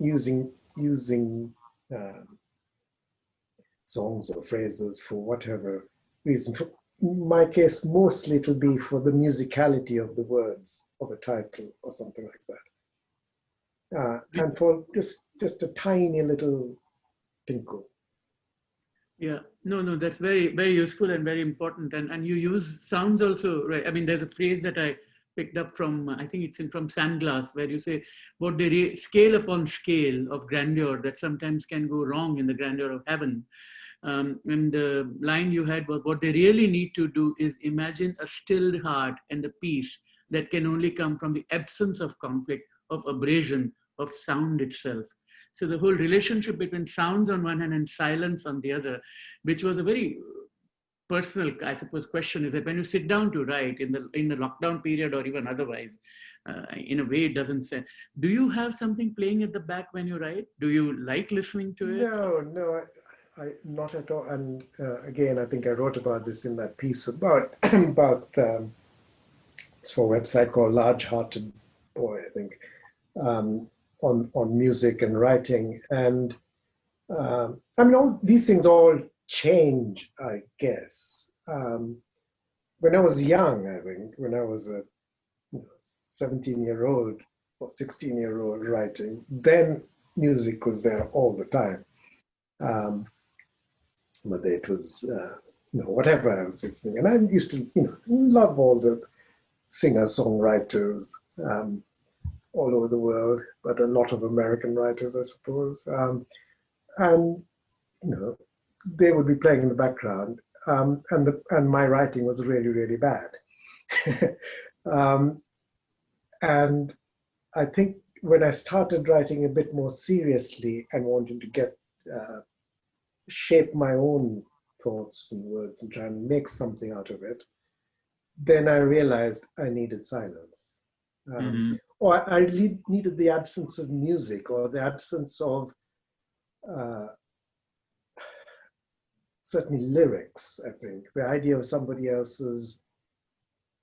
[SPEAKER 3] songs or phrases for whatever reason. In my case, mostly it'll be for the musicality of the words of a title or something like that. And for just a tiny little tinkle.
[SPEAKER 2] Yeah, no, that's very, very useful and very important. And you use sounds also, right? I mean, there's a phrase that I picked up from, I think it's from Sandglass, where you say, what they scale upon scale of grandeur that sometimes can go wrong in the grandeur of heaven. And the line you had was, what they really need to do is imagine a stilled heart and the peace that can only come from the absence of conflict, of abrasion, of sound itself. So the whole relationship between sounds on one hand and silence on the other, which was a very personal, I suppose, question, is that when you sit down to write in the lockdown period or even otherwise, in a way it doesn't say, do you have something playing at the back when you write? Do you like listening to it?
[SPEAKER 3] No, I not at all. And again, I think I wrote about this in that piece about it's for a website called Large Hearted Boy, I think, on music and writing. And I mean, all these things all change, I guess. When I was young, I think, when I was a 17-year-old or 16-year-old writing, then music was there all the time. Whether it was, whatever I was listening. And I used to, love all the singer-songwriters all over the world, but a lot of American writers, I suppose. And, they would be playing in the background. And my writing was really, really bad. And I think when I started writing a bit more seriously and wanting to get shape my own thoughts and words and try and make something out of it, then I realized I needed silence. Or I needed the absence of music, or the absence of certainly lyrics, I think. The idea of somebody else's,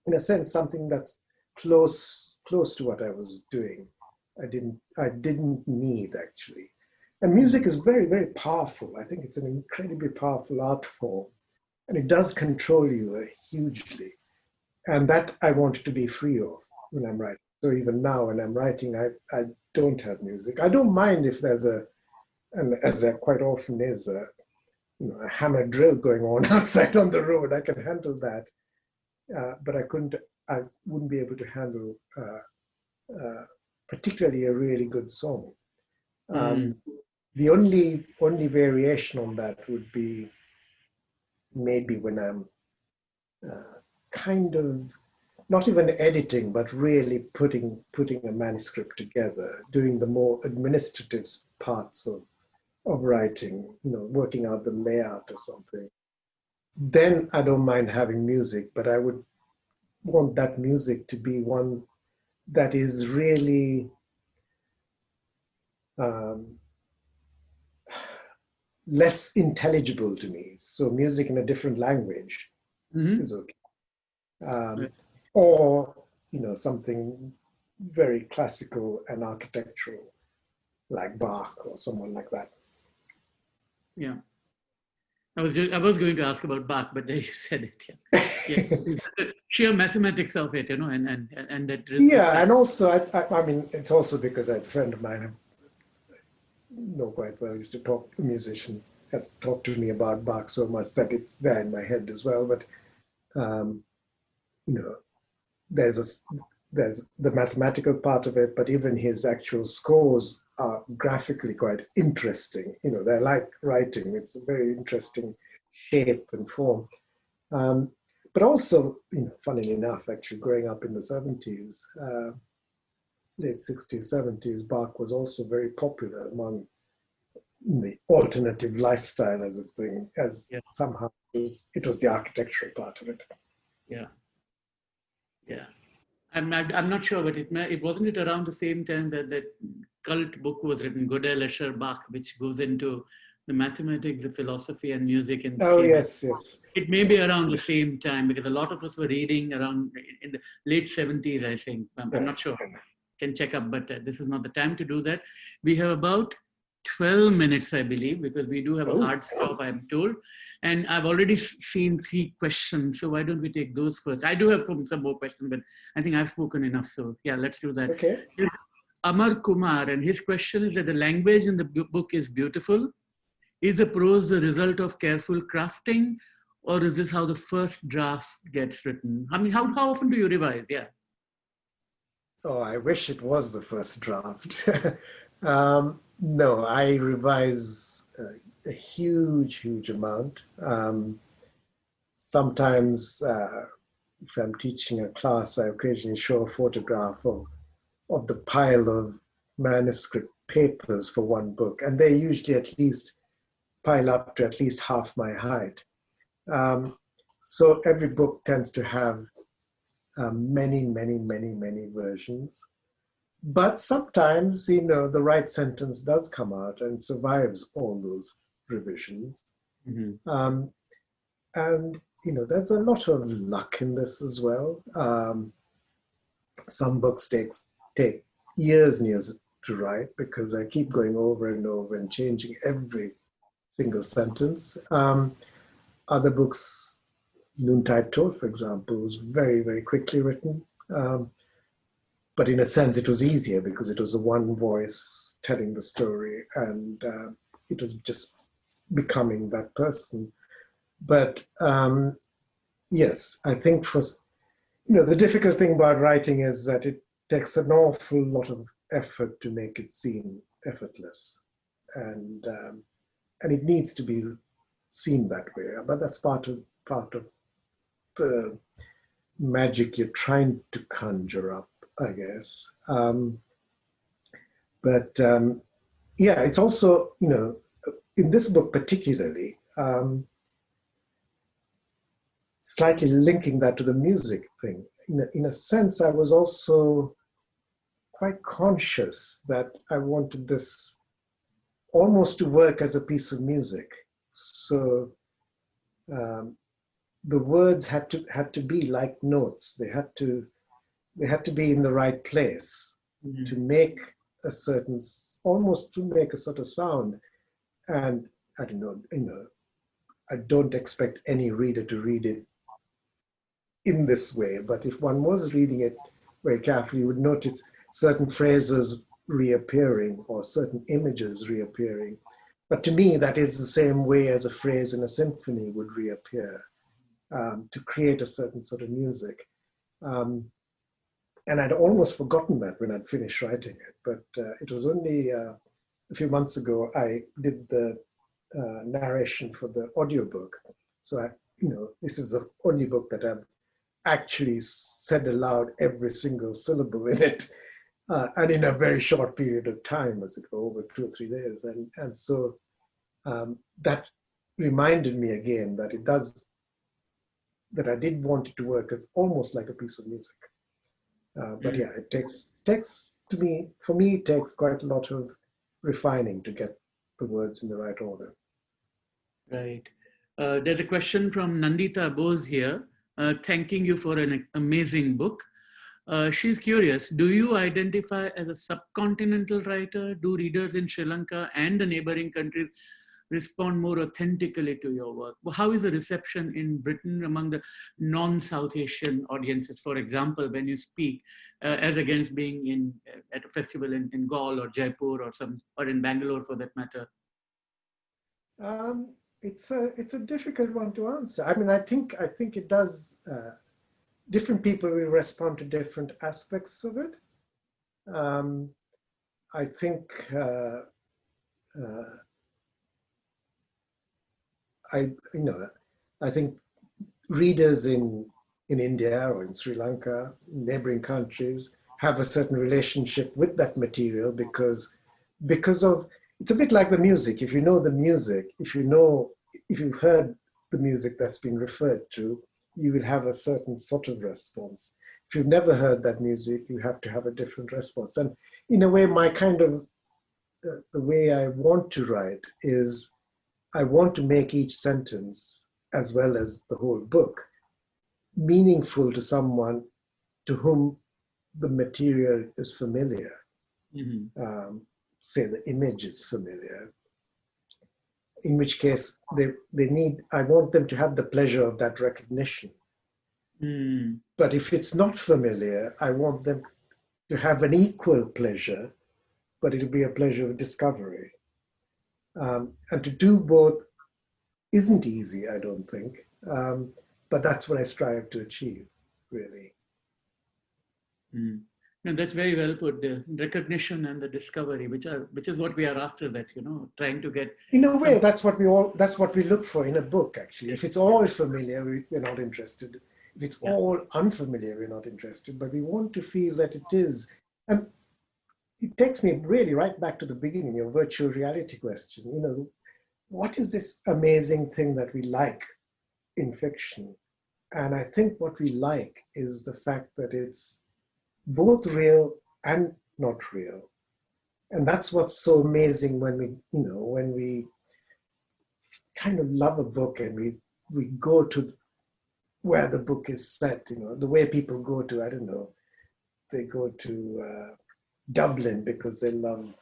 [SPEAKER 3] in a sense, something that's close to what I was doing. I didn't need, actually. And music is very, very powerful. I think it's an incredibly powerful art form, and it does control you hugely. And that I wanted to be free of when I'm writing. So even now when I'm writing, I don't have music. I don't mind if there's and as there quite often is, a hammer drill going on outside on the road. I can handle that. But I wouldn't be able to handle particularly a really good song. The only variation on that would be maybe when I'm kind of not even editing, but really putting a manuscript together, doing the more administrative parts of writing, working out the layout or something. Then I don't mind having music, but I would want that music to be one that is really less intelligible to me. So music in a different language is okay. Or, something very classical and architectural, like Bach or someone like that.
[SPEAKER 2] Yeah. I was going to ask about Bach, but there you said it. Yeah. Sheer mathematics of it, and that.
[SPEAKER 3] Yeah, and also I mean, it's also because a friend of mine I know quite well, used to talk. A musician has talked to me about Bach so much that it's there in my head as well. But there's the mathematical part of it, but even his actual scores are graphically quite interesting. They're like writing. It's a very interesting shape and form. But also, funnily enough, actually growing up in the 70s, late 60s, 70s, Bach was also very popular among the alternative lifestyle as a thing, somehow it was the architectural part of it.
[SPEAKER 2] Yeah. Yeah. I'm not sure, but it wasn't around the same time that cult book was written, Godel, Escher, Bach, which goes into the mathematics, the philosophy, and music. And
[SPEAKER 3] yes.
[SPEAKER 2] It may be around the same time because a lot of us were reading around in the late 70s, I think. I'm not sure. Can check up, but this is not the time to do that. We have about 12 minutes, I believe, because we do have a hard stop, I'm told. And I've already seen 3 questions, so why don't we take those first? I do have some more questions, but I think I've spoken enough. So yeah, let's do that.
[SPEAKER 3] Okay.
[SPEAKER 2] Amar Kumar, and his question is that the language in the book is beautiful. Is the prose the result of careful crafting, or is this how the first draft gets written? I mean, how often do you revise? Yeah.
[SPEAKER 3] Oh, I wish it was the first draft. No, I revise a huge amount. Sometimes if I'm teaching a class, I occasionally show a photograph of the pile of manuscript papers for one book, and they usually at least pile up to at least half my height. So every book tends to have many versions. But sometimes, the right sentence does come out and survives all those revisions. And, there's a lot of luck in this as well. Some books take years and years to write because I keep going over and over and changing every single sentence. Other books, Noontide Toad, for example, was very, very quickly written. But in a sense, it was easier because it was a one voice telling the story, and it was just becoming that person. But yes, I think the difficult thing about writing is that it takes an awful lot of effort to make it seem effortless, and it needs to be seen that way. But that's part of the magic you're trying to conjure up, I guess. But yeah, it's also, in this book particularly, slightly linking that to the music thing, in a sense, I was also quite conscious that I wanted this almost to work as a piece of music. So the words had to be like notes. They had to be in the right place to make a certain, almost to make a sort of sound. And I don't know, I don't expect any reader to read it in this way, but if one was reading it very carefully, you would notice certain phrases reappearing or certain images reappearing. But to me, that is the same way as a phrase in a symphony would reappear to create a certain sort of music. And I'd almost forgotten that when I'd finished writing it, but it was only a few months ago I did the narration for the audiobook. So this is the audiobook that I've actually said aloud every single syllable in it, and in a very short period of time, as it were, over 2 or 3 days. And so that reminded me again that I did want it to work as almost like a piece of music. But yeah, it takes for me, it takes quite a lot of refining to get the words in the right order.
[SPEAKER 2] Right. There's a question from Nandita Bose here, thanking you for an amazing book. She's curious, do you identify as a subcontinental writer? Do readers in Sri Lanka and the neighboring countries respond more authentically to your work? How is the reception in Britain among the non-South Asian audiences, for example, when you speak, as against being at a festival in Gaul or Jaipur or in Bangalore for that matter?
[SPEAKER 3] It's a difficult one to answer. I mean, I think it does. Different people will respond to different aspects of it. I think I think readers in India or in Sri Lanka, neighboring countries, have a certain relationship with that material because of, it's a bit like the music. If you know the music, if you've heard the music that's been referred to, you will have a certain sort of response. If you've never heard that music, you have to have a different response. And in a way, my kind of, the way I want to write is I want to make each sentence, as well as the whole book, meaningful to someone to whom the material is familiar. Say the image is familiar, in which case I want them to have the pleasure of that recognition. But if it's not familiar, I want them to have an equal pleasure, but it'll be a pleasure of discovery. And to do both isn't easy, I don't think, but that's what I strive to achieve, really.
[SPEAKER 2] No, that's very well put. The recognition and the discovery, which is what we are after. That trying to get.
[SPEAKER 3] In a way, that's what we look for in a book. Actually, if it's all familiar, we're not interested. If it's all unfamiliar, we're not interested. But we want to feel that it is. And it takes me really right back to the beginning. Your virtual reality question. What is this amazing thing that we like in fiction? And I think what we like is the fact that it's both real and not real. And that's what's so amazing when we kind of love a book and we go to where the book is set, the way people go to, I don't know, they go to Dublin because they love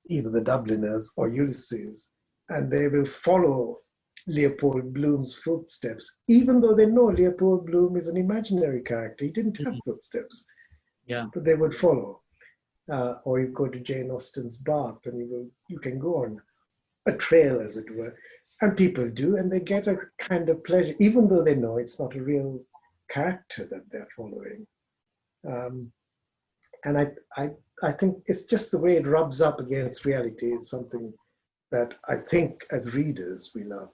[SPEAKER 3] either the Dubliners or Ulysses, and they will follow Leopold Bloom's footsteps, even though they know Leopold Bloom is an imaginary character. He didn't have footsteps, but they would follow. Or you go to Jane Austen's Bath, and you can go on a trail, as it were, and people do, and they get a kind of pleasure, even though they know it's not a real character that they're following. And I think it's just the way it rubs up against reality. It's something that I think as readers we love.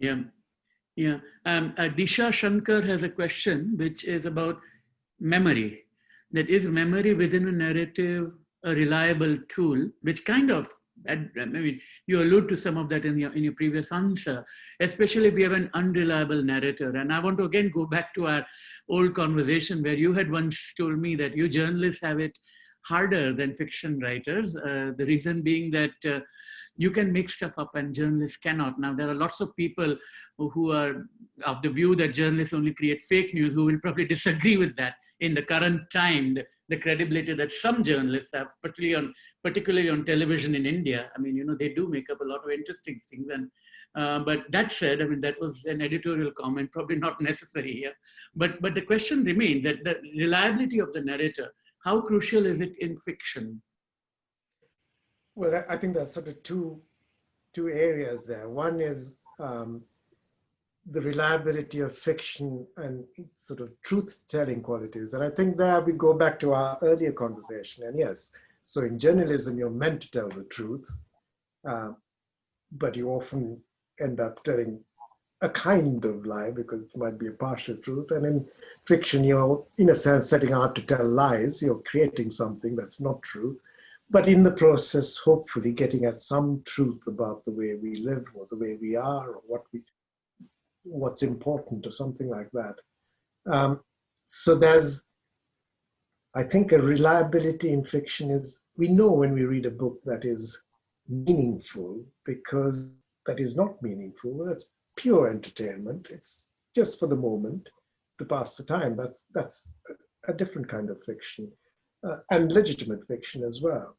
[SPEAKER 2] Yeah. Disha Shankar has a question which is about memory. That is memory within a narrative a reliable tool, which kind of I mean, you allude to some of that in your previous answer, especially if we have an unreliable narrator. And I want to again go back to our old conversation where you had once told me that you journalists have it harder than fiction writers. The reason being that you can make stuff up and journalists cannot. Now, there are lots of people who are of the view that journalists only create fake news who will probably disagree with that in the current time, the credibility that some journalists have, particularly on television in India. I mean, you know, they do make up a lot of interesting things. And but that said, I mean, that was an editorial comment, probably not necessary here. But the question remains that the reliability of the narrator, how crucial is it in fiction?
[SPEAKER 3] Well, I think there's sort of two areas there. One is the reliability of fiction and its sort of truth-telling qualities. And I think there we go back to our earlier conversation. And yes, so in journalism, you're meant to tell the truth, but you often end up telling a kind of lie because it might be a partial truth. And in fiction, you're, in a sense, setting out to tell lies. You're creating something that's not true. But in the process, hopefully getting at some truth about the way we live or the way we are or what's important or something like that. So there's, I think, a reliability in fiction is, we know when we read a book that is meaningful, because that is not meaningful. That's pure entertainment. It's just for the moment to pass the time. That's a different kind of fiction. And legitimate fiction as well.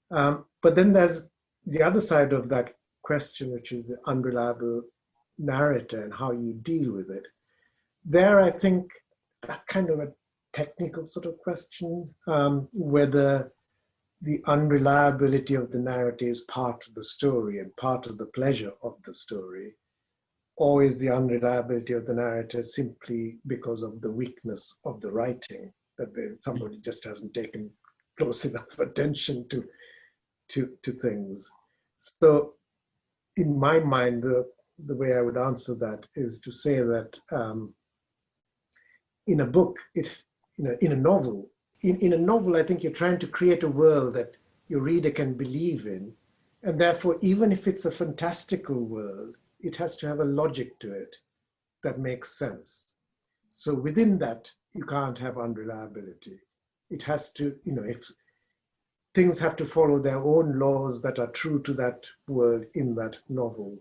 [SPEAKER 3] But then there's the other side of that question, which is the unreliable narrator and how you deal with it. There, I think that's kind of a technical sort of question, whether the unreliability of the narrator is part of the story and part of the pleasure of the story, or is the unreliability of the narrator simply because of the weakness of the writing, that somebody just hasn't taken close enough attention to things. So in my mind, the way I would answer that is to say that in a book, in a novel, I think you're trying to create a world that your reader can believe in. And therefore, even if it's a fantastical world, it has to have a logic to it that makes sense. So within that, you can't have unreliability. It has to, if things have to follow their own laws that are true to that world in that novel.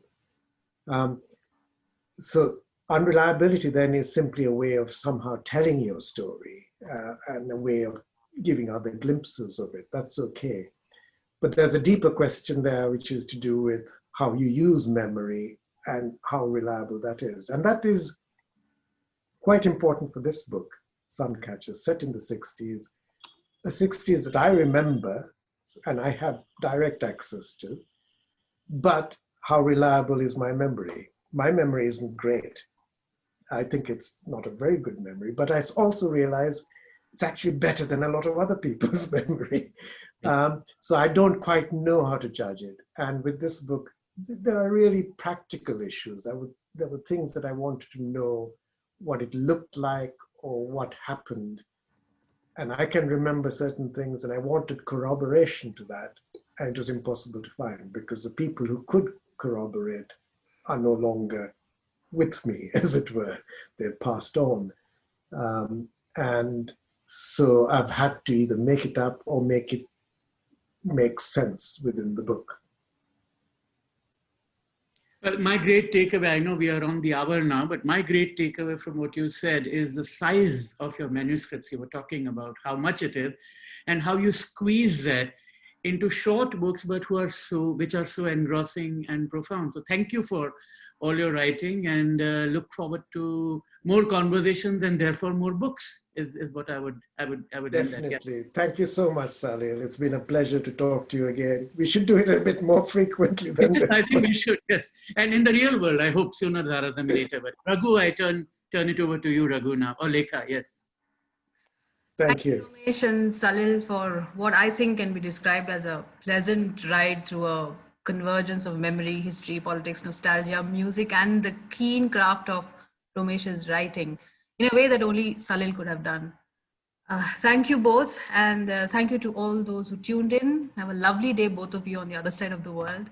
[SPEAKER 3] So unreliability then is simply a way of somehow telling your story and a way of giving other glimpses of it. That's okay. But there's a deeper question there, which is to do with how you use memory and how reliable that is. And that is quite important for this book, Suncatcher, set in the 60s. The 60s that I remember, and I have direct access to, but how reliable is my memory? My memory isn't great. I think it's not a very good memory, but I also realize it's actually better than a lot of other people's memory. So I don't quite know how to judge it. And with this book, there are really practical issues. There were things that I wanted to know what it looked like or what happened. And I can remember certain things, and I wanted corroboration to that. And it was impossible to find because the people who could corroborate are no longer with me, as it were. They've passed on. And so I've had to either make it up or make it make sense within the book.
[SPEAKER 2] Well, my great takeaway, I know we are on the hour now, but my great takeaway from what you said is the size of your manuscripts. You were talking about how much it is and how you squeeze that into short books, but which are so engrossing and profound. So thank you for all your writing, and look forward to more conversations and therefore more books is what I would
[SPEAKER 3] Definitely.
[SPEAKER 2] End that. Yeah.
[SPEAKER 3] Thank you so much, Salil. It's been a pleasure to talk to you again. We should do it a bit more frequently than this.
[SPEAKER 2] I think we should, yes. And in the real world, I hope sooner rather than later. But Raghu, I turn it over to you, Raghu, now. Or Lekha, yes.
[SPEAKER 3] Thank you.
[SPEAKER 4] Romesh and Salil for what I think can be described as a pleasant ride through a convergence of memory, history, politics, nostalgia, music, and the keen craft of Romesh's writing in a way that only Salil could have done. Thank you both, and thank you to all those who tuned in. Have a lovely day, both of you on the other side of the world,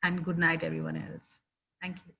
[SPEAKER 4] and good night, everyone else. Thank you.